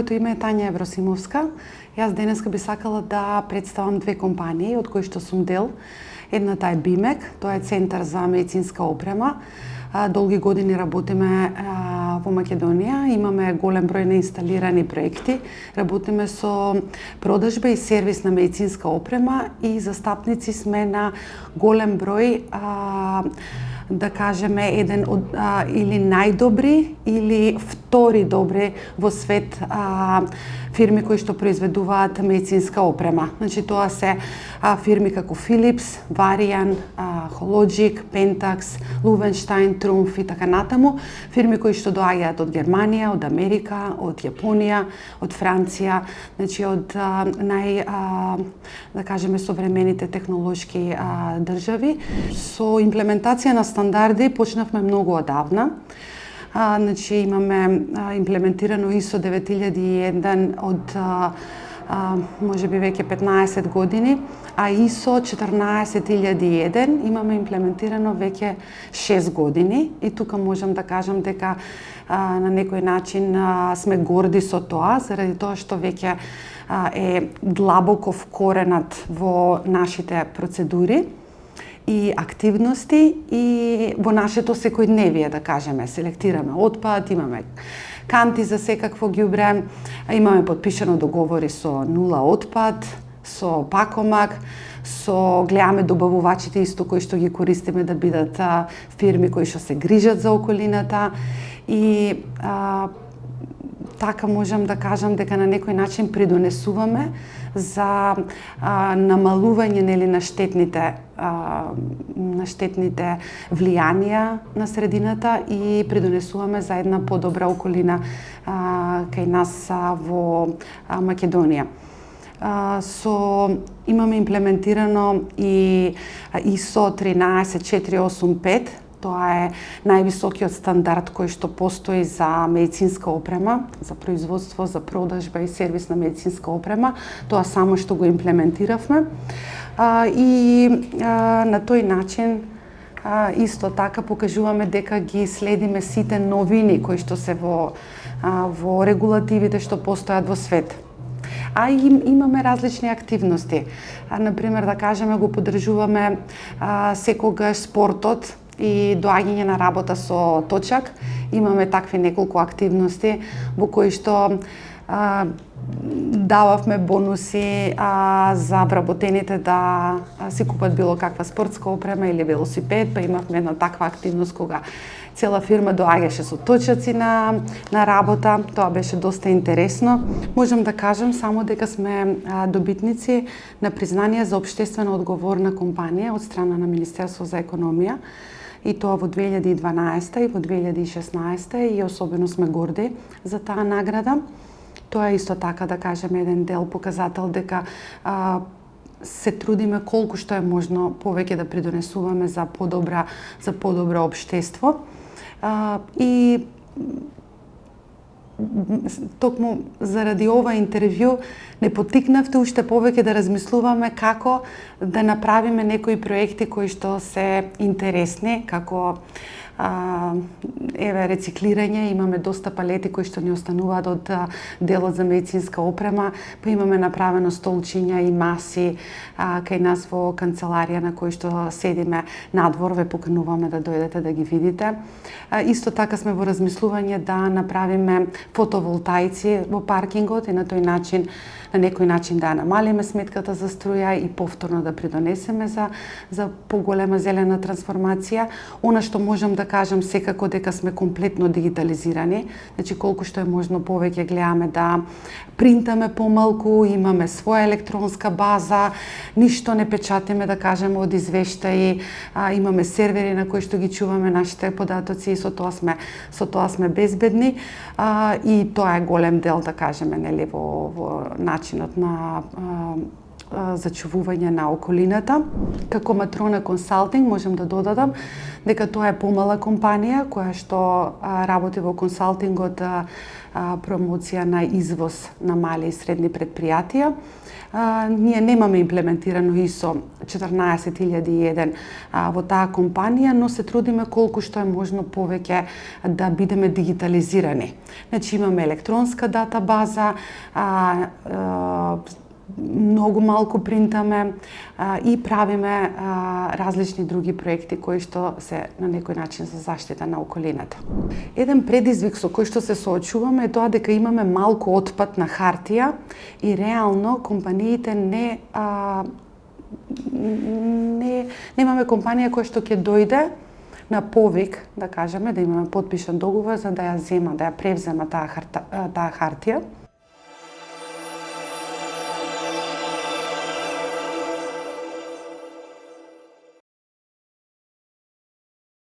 Моето име е Тања Евросимовска. Јас денеска би сакала да представам две компании од кои што сум дел. Едната е Бимек, тоа е центар за медицинска опрема. Долги години работиме во Македонија, имаме голем број на инсталирани проекти, работиме со продажба и сервис на медицинска опрема и застапници сме на голем број да кажеме еден од или најдобри или втори добри во свет фирми кои што произведуваат медицинска опрема. Значи тоа се фирми како Philips, Varian, Hologic, Pentax, Loewenstein, Trumpf и така натаму, фирми кои што доаѓаат од Германија, од Америка, од Јапонија, од Франција, значи од да кажеме современите технолошки држави. Со имплементација на стандарди почнавме многу одавна. Значи имаме имплементирано ISO 9001 од можеби веќе 15 години, а ISO 14001 имаме имплементирано веќе 6 години и тука можам да кажам дека на некој начин сме горди со тоа, заради тоа што веќе е длабоко вкоренат во нашите процедури и активности и во нашето секојдневие, да кажеме. Селектираме отпад, имаме канти за секакво ѓубре, имаме подпишано договори со нула отпад, со Пакомак, гледаме добавувачите исто кои што ги користиме да бидат фирми кои што се грижат за околината и така можам да кажам дека на некој начин придонесуваме за намалување на штетните влијанија на средината и придонесуваме за една подобра околина кај нас во Македонија. Имаме имплементирано и ISO 13485. Тоа е највисокиот стандард кој што постои за медицинска опрема, за производство, за продажба и сервис на медицинска опрема. Тоа само што го имплементиравме. И на тој начин исто така покажуваме дека ги следиме сите новини кои што се во регулативите што постојат во свет. Имаме различни активности. Например, да кажеме, го поддржуваме секогаш спортот и доаѓање на работа со точак. Имаме такви неколку активности во кои што дававме бонуси за вработените да си купат било каква спортска опрема или велосипед, па имавме една таква активност кога цела фирма доаѓаше со точаци на работа. Тоа беше доста интересно. Можам да кажам само дека сме добитници на признание за општествено одговорна компанија од страна на Министерство за економија, и тоа во 2012 и во 2016 и особено сме горди за таа награда. Тоа е исто така, да кажеме, еден дел показател дека се трудиме колку што е можно повеќе да придонесуваме за подобро општество. И токму заради ова интервју не потикнавте уште повеќе да размислуваме како да направиме некои проекти кои што се интересни, како рециклирање, имаме доста палети кои што ни остануваат од делот за медицинска опрема, па имаме направено столчиња и маси кај нас во канцеларија на кој што седиме надвор, ве покануваме да дојдете да ги видите. Исто така сме во размислување да направиме фотоволтаици во паркингот и на некој начин да намалиме сметката за струја и повторно да придонесеме за поголема зелена трансформација. Она што можам да кажам секако дека сме комплетно дигитализирани, значи колку што е можно повеќе гледаме да принтаме помалку, имаме своја електронска база, ништо не печатиме, да кажеме, од извештаи, имаме сервери на кои што ги чуваме нашите податоци и со тоа сме безбедни, и тоа е голем дел, да кажеме, нели, во начинот на зачувување на околината. Како Матрона Консалтинг можам да додадам дека тоа е помала компанија која што работи во консалтингот, промоција на извоз на мали и средни предпријатија. Ние немаме имплементирано ISO 14001 во таа компанија, но се трудиме колку што е можно повеќе да бидеме дигитализирани. Значи имаме електронска датабаза, многу малку принтаме и правиме различни други проекти кои што се на некој начин за заштита на околината. Еден предизвик со кој што се соочуваме е тоа дека имаме малку отпад на хартија и реално компаниите немаме компанија која што ќе дојде на повик, да кажеме, да имаме потпишан договор за да ја зема, да ја превзема таа хартија.